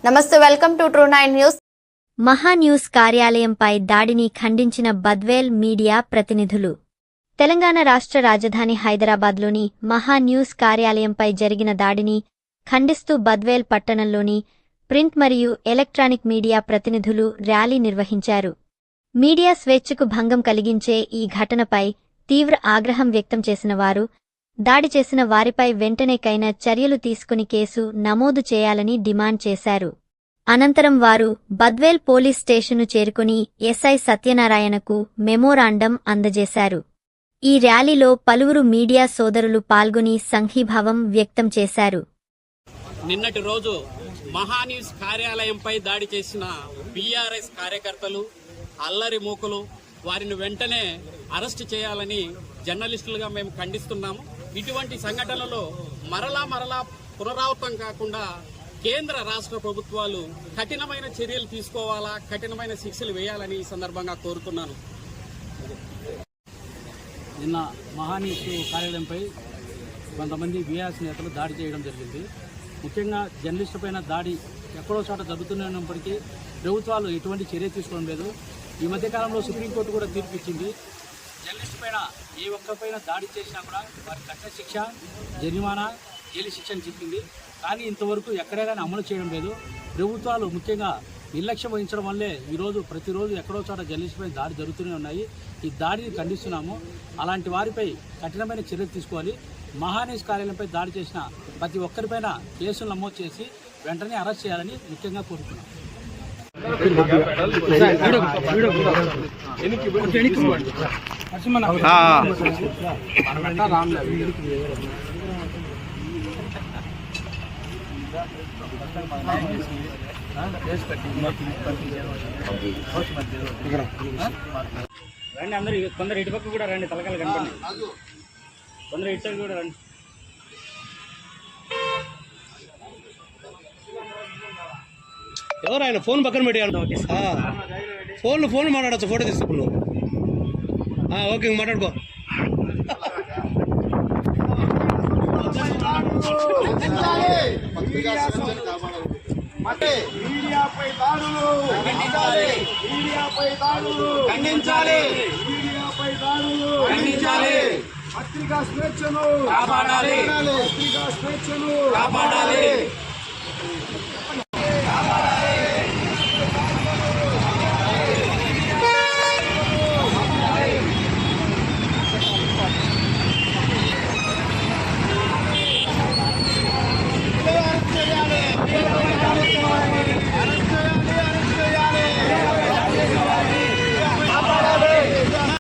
నమస్తే, welcome to true 9 news. మహా news కార్యాలయంపై దాడిని ఖండించిన బద్వేల్ మీడియా ప్రతినిధులు. తెలంగాణ రాష్ట్ర రాజధాని హైదరాబాద్లోని మహా న్యూస్ కార్యాలయంపై జరిగిన దాడిని ఖండిస్తూ బద్వేల్ పట్టణంలోని ప్రింట్ మరియు ఎలక్ట్రానిక్ మీడియా ప్రతినిధులు ర్యాలీ నిర్వహించారు. మీడియా స్వేచ్ఛకు భంగం కలిగించే ఈ ఘటనపై తీవ్ర ఆగ్రహం వ్యక్తం చేసిన వారు, దాడి చేసిన వారిపై వెంటనేకైనా చర్యలు తీసుకుని కేసు నమోదు చేయాలని డిమాండ్ చేశారు. అనంతరం వారు బద్వేల్ పోలీస్ స్టేషన్ను చేరుకుని ఎస్ఐ సత్యనారాయణకు మెమోరాండం అందజేశారు. ఈ ర్యాలీలో పలువురు మీడియా సోదరులు పాల్గొని సంఘీభావం వ్యక్తం చేశారు. నిన్నటి రోజు మహాన్యూస్ కార్యాలయంపై దాడి చేసిన బీఆర్ఎస్ కార్యకర్తలు, అల్లరి మూకలు, వారిని వెంటనే అరెస్టు చేయాలని జర్నలిస్టులుగా మేము ఖండిస్తున్నాము. ఇటువంటి సంఘటనలు మరలా పునరావృతం కాకుండా కేంద్ర రాష్ట్ర ప్రభుత్వాలు కఠినమైన చర్యలు తీసుకోవాలా, కఠినమైన శిక్షలు వేయాలని ఈ సందర్భంగా కోరుతున్నాను. నిన్న మహాన్యూస్ కార్యాలయంపై కొంతమంది బీఆర్ఎస్ నేతలు దాడి చేయడం జరిగింది. ముఖ్యంగా జర్నలిస్టులపైన దాడి ఎక్కడో చోట జరుగుతున్నప్పటికీ ప్రభుత్వాలు ఎటువంటి చర్య తీసుకోవడం లేదు. ఈ మధ్యకాలంలో సుప్రీంకోర్టు కూడా తీర్పు ఇచ్చింది. జర్నలిస్టు పైన ఏ ఒక్కరిపైన దాడి చేసినా కూడా వారి కఠిన శిక్ష, జరిమానా, జైలు శిక్ష అని చెప్పింది. కానీ ఇంతవరకు ఎక్కడే కానీ అమలు చేయడం లేదు. ప్రభుత్వాలు ముఖ్యంగా నిర్లక్ష్యం వహించడం వల్లే ఈరోజు ప్రతిరోజు ఎక్కడో చోట జర్నలిస్టుపై దాడి జరుగుతూనే ఉన్నాయి. ఈ దాడిని ఖండిస్తున్నాము. అలాంటి వారిపై కఠినమైన చర్యలు తీసుకోవాలి. మహాన్యూస్ కార్యాలయంపై దాడి చేసిన ప్రతి ఒక్కరిపైన కేసులు నమోదు చేసి వెంటనే అరెస్ట్ చేయాలని ముఖ్యంగా కోరుతున్నాం. రండి అందరూ, కొందరు ఇటు పక్క కూడా రండి, తలకాయలు కనపండి. కొందరు ఇటు సైడ్ కూడా రండి. ఎవరు ఆయన ఫోన్ పక్కన పెట్టాడు. ఫోన్ మాట్లాడచ్చు, ఫోటో తీసుకున్నావు. ఓకే, మాట్లాడుకో. మీడియాపై దాడులు ఖండించాలి, మీడియాపై దాడులు ఖండించాలి, మీడియాపై దాడులు ఖండించాలి. పత్రికా స్వేచ్ఛను కాపాడాలి, పత్రికా స్వేచ్ఛను కాపాడాలి.